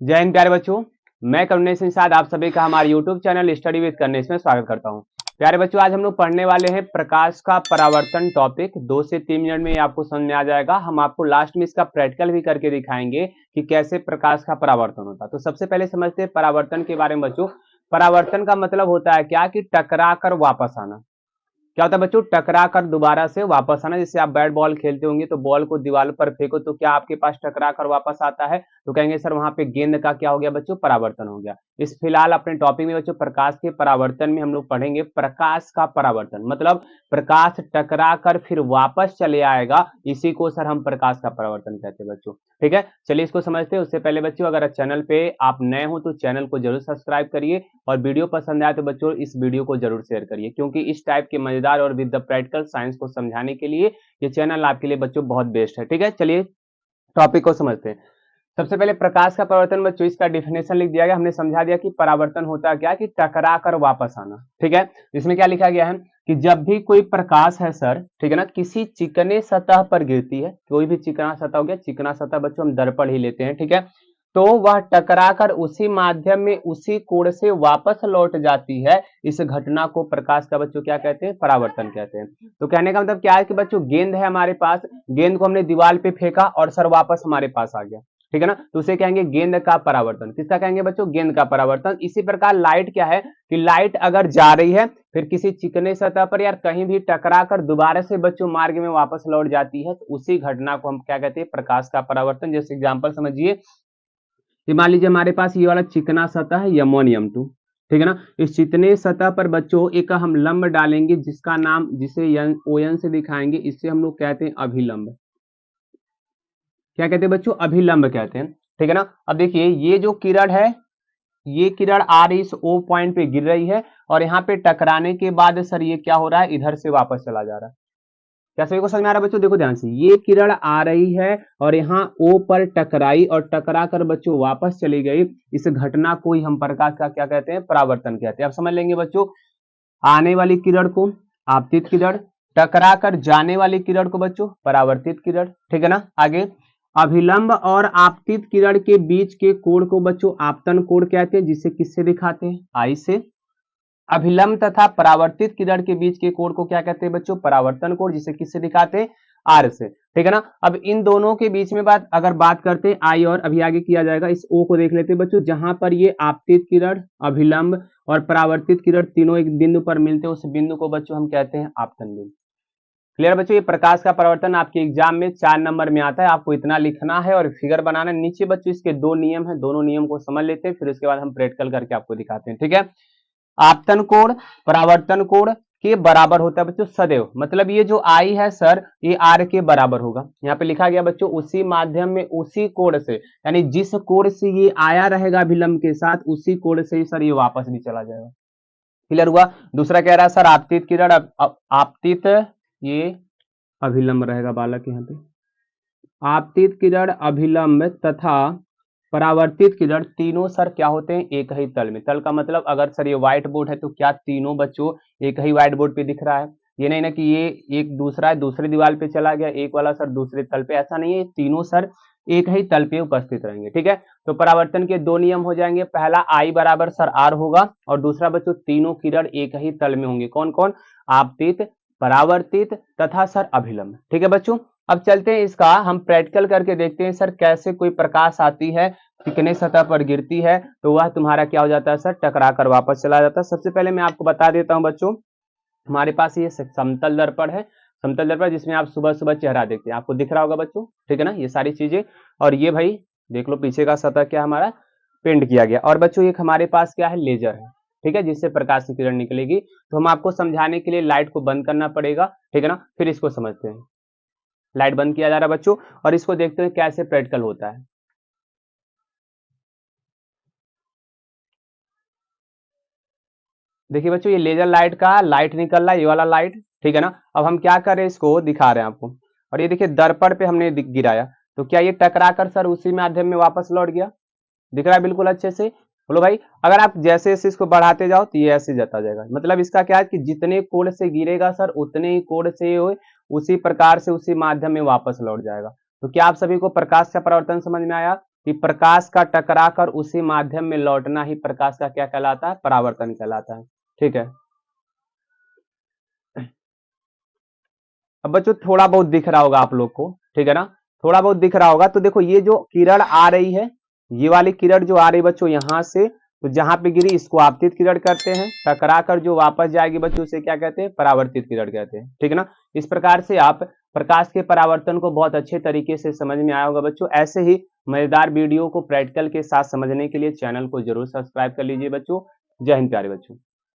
जय हिंद प्यारे बच्चों। मैं करुणेश निषाद आप सभी का हमारे YouTube channel study with Karunesh में स्वागत करता हूं। प्यारे बच्चों, आज हम लोग पढ़ने वाले हैं प्रकाश का परावर्तन टॉपिक। 2 से 3 मिनट में ये आपको समझ में आ जाएगा। हम आपको लास्ट में इसका प्रैक्टिकल भी करके दिखाएंगे कि कैसे प्रकाश का परावर्तन होता है। तो सबसे पहले समझते हैं परावर्तन के बारे में बच्चों। परावर्तन का मतलब होता है क्या कि टकरा कर वापस आना। क्या होता है बच्चों? टकरा कर दोबारा से वापस आना। जैसे आप बैट बॉल खेलते होंगे तो बॉल को दीवार पर फेंको तो क्या आपके पास टकरा कर वापस आता है? तो कहेंगे सर वहां पे गेंद का क्या हो गया बच्चों? परावर्तन हो गया। इस फिलहाल अपने टॉपिक में बच्चों प्रकाश के परावर्तन में हम लोग पढ़ेंगे प्रकाश का परावर्तन, मतलब प्रकाश टकरा कर फिर वापस चले आएगा, इसी को सर हम प्रकाश का परावर्तन कहते हैं बच्चों। ठीक है, चलिए इसको समझते हैं। उससे पहले बच्चों अगर चैनल पे आप नए हो तो चैनल को जरूर सब्सक्राइब करिए और वीडियो पसंद आए तो बच्चों इस वीडियो को जरूर शेयर करिए, क्योंकि इस टाइप के मजेदार और विद द प्रैक्टिकल साइंस को समझाने के लिए ये चैनल आपके लिए बच्चों बहुत बेस्ट है। ठीक है, चलिए टॉपिक को समझते हैं। सबसे पहले प्रकाश का परावर्तन बच्चों, इसका डिफिनेशन लिख दिया गया। हमने समझा दिया कि परावर्तन होता क्या कि टकरा कर वापस आना। ठीक है, इसमें क्या लिखा गया है कि जब भी कोई प्रकाश है सर, ठीक है ना, किसी चिकने सतह पर गिरती है, कोई भी चिकना सतह हो गया, चिकना सतह बच्चों हम दर्पण ही लेते हैं, ठीक है, तो वह टकराकर उसी माध्यम में उसी कोण से वापस लौट जाती है। इस घटना को प्रकाश का बच्चों क्या कहते हैं? परावर्तन कहते हैं। तो कहने का मतलब क्या है कि बच्चों गेंद है हमारे पास, गेंद को हमने दीवार पे फेंका और सर वापस हमारे पास आ गया, ठीक है ना, तो उसे कहेंगे गेंद का परावर्तन। किसका कहेंगे बच्चों? गेंद का परावर्तन। इसी प्रकार लाइट क्या है कि लाइट अगर जा रही है फिर किसी चिकने सतह पर यार कहीं भी टकरा कर दोबारा से बच्चों मार्ग में वापस लौट जाती है, तो उसी घटना को हम क्या कहते हैं? प्रकाश का परावर्तन। जैसे एग्जांपल समझिए, ये मान लीजिए हमारे पास ये वाला चिकना सतह है M1 M2, ठीक है ना, इस चिकने सतह पर बच्चों एक हम लंब डालेंगे जिसका नाम, जिसे ON से दिखाएंगे, इससे हम लोग कहते हैं अभिलंब। क्या कहते हैं बच्चों? अभिलंब कहते हैं, ठीक है ना। अब देखिए ये जो किरण है, ये किरण आ रही इस O पॉइंट पे गिर रही है और यहाँ पे टकराने के बाद सर ये क्या हो रहा है? इधर से वापस चला जा रहा है। क्या सभी को समझ में आ रहा है बच्चों? देखो ध्यान से, ये किरण आ रही है और यहाँ O पर टकराई और टकरा कर बच्चों वापस चली गई। इस घटना को ही हम प्रकाश का क्या कहते हैं? परावर्तन कहते हैं। अब समझ लेंगे बच्चों, आने वाली किरण को आपतित किरण, टकरा कर जाने वाली किरण को बच्चों परावर्तित किरण, ठीक है ना। आगे, अभिलंब और आपतित किरण के बीच के कोण को बच्चों आपतन कोण कहते हैं, जिसे किससे दिखाते हैं? आई से। अभिलंब तथा परावर्तित किरण के बीच के कोण को क्या कहते हैं बच्चों? परावर्तन कोण, जिसे किससे दिखाते हैं? आर से, ठीक है ना। अब इन दोनों के बीच में अगर बात करते हैं आई और, अभी आगे किया जाएगा, इस ओ को देख लेते हैं बच्चों, जहां पर ये आपतित किरण, अभिलंब और परावर्तित किरण तीनों एक बिंदु पर मिलते हैं, उस बिंदु को बच्चों हम कहते हैं आपतन बिंदु। क्लियर बच्चों? ये प्रकाश का परावर्तन आपके एग्जाम में 4 नंबर में आता है। आपको इतना लिखना है और फिगर बनाना है। नीचे बच्चों इसके 2 नियम है, दोनों नियम को समझ लेते हैं, फिर उसके बाद हम प्रैक्टिकल करके आपको दिखाते हैं, ठीक है। आपतन कोण परावर्तन कोण के बराबर होता है बच्चों सदैव, मतलब ये जो आई है सर ये आर के बराबर होगा। यहाँ पे लिखा गया बच्चों उसी माध्यम में उसी कोण से, यानी जिस कोण से ये आया रहेगा अभिलंब के साथ, उसी कोण से ही सर ये वापस भी चला जाएगा। क्लियर हुआ? दूसरा कह रहा है सर आपतित किरण, आपतित, ये अभिलंब रहेगा बालक यहाँ पे, आपतित किरण, अभिलंब तथा परावर्तित किरण तीनों सर क्या होते हैं? एक ही तल में। तल का मतलब अगर सर ये व्हाइट बोर्ड है तो क्या तीनों बच्चों एक ही व्हाइट बोर्ड पे दिख रहा है? ये नहीं ना कि ये एक दूसरा है दूसरी दीवार पे चला गया, एक वाला सर दूसरे तल पे, ऐसा नहीं है। तीनों सर एक ही तल पे उपस्थित रहेंगे, ठीक है। तो परावर्तन के 2 नियम हो जाएंगे। पहला आई बराबर सर आर होगा और दूसरा बच्चों तीनों किरण एक ही तल में होंगे। कौन कौन? आपतित, परावर्तित तथा सर अभिलंब, ठीक है बच्चों। अब चलते हैं इसका हम प्रैक्टिकल करके देखते हैं सर कैसे कोई प्रकाश आती है, चिकने सतह पर गिरती है तो वह तुम्हारा क्या हो जाता है सर? टकरा कर वापस चला जाता है। सबसे पहले मैं आपको बता देता हूं बच्चों, हमारे पास ये समतल दर्पण है, समतल दर्पण जिसमें आप सुबह सुबह चेहरा देखते हैं, आपको दिख रहा होगा बच्चों, ठीक है ना, ये सारी चीजें। और ये भाई देख लो पीछे का सतह क्या हमारा पेंट किया गया। और बच्चों एक हमारे पास क्या है? लेजर है, ठीक है, जिससे प्रकाश की किरण निकलेगी। तो हम आपको समझाने के लिए लाइट को बंद करना पड़ेगा, ठीक है ना, फिर इसको समझते हैं। लाइट बंद किया जा रहा है बच्चों और इसको देखते हैं कैसे प्रैक्टिकल होता है। देखिए बच्चों ये लेजर लाइट का लाइट निकल रहा है, ये वाला लाइट, ठीक है ना। अब हम क्या कर रहे हैं? इसको दिखा रहे हैं आपको। और ये देखिए दर्पण पे हमने गिराया तो क्या ये टकरा कर सर उसी माध्यम में वापस लौट गया? दिख रहा है बिल्कुल अच्छे से? बोलो भाई। अगर आप जैसे जैसे इसको बढ़ाते जाओ तो ये ऐसे जाता जाएगा। मतलब इसका क्या है कि जितने कोण से गिरेगा सर उतने ही कोण से उसी प्रकार से उसी माध्यम में वापस लौट जाएगा। तो क्या आप सभी को प्रकाश का परावर्तन समझ में आया? कि प्रकाश का टकराकर उसी माध्यम में लौटना ही प्रकाश का क्या कहलाता है, परावर्तन कहलाता है। ठीक है, अब बच्चों थोड़ा बहुत दिख रहा होगा आप लोग को, ठीक है ना, थोड़ा बहुत दिख रहा होगा। तो देखो ये जो किरण आ रही है, ये वाली किरण जो आ रही बच्चों यहां से, तो जहां पे गिरी इसको आपतित किरण कहते हैं, टकरा कर जो वापस जाएगी बच्चों उसे क्या कहते हैं, परावर्तित किरण कहते हैं। ठीक है ना, इस प्रकार से आप प्रकाश के परावर्तन को बहुत अच्छे तरीके से समझ में आया होगा बच्चों। ऐसे ही मजेदार वीडियो को प्रैक्टिकल के साथ समझने के लिए चैनल को जरूर सब्सक्राइब कर लीजिए बच्चों। जय हिंद प्यारे बच्चों।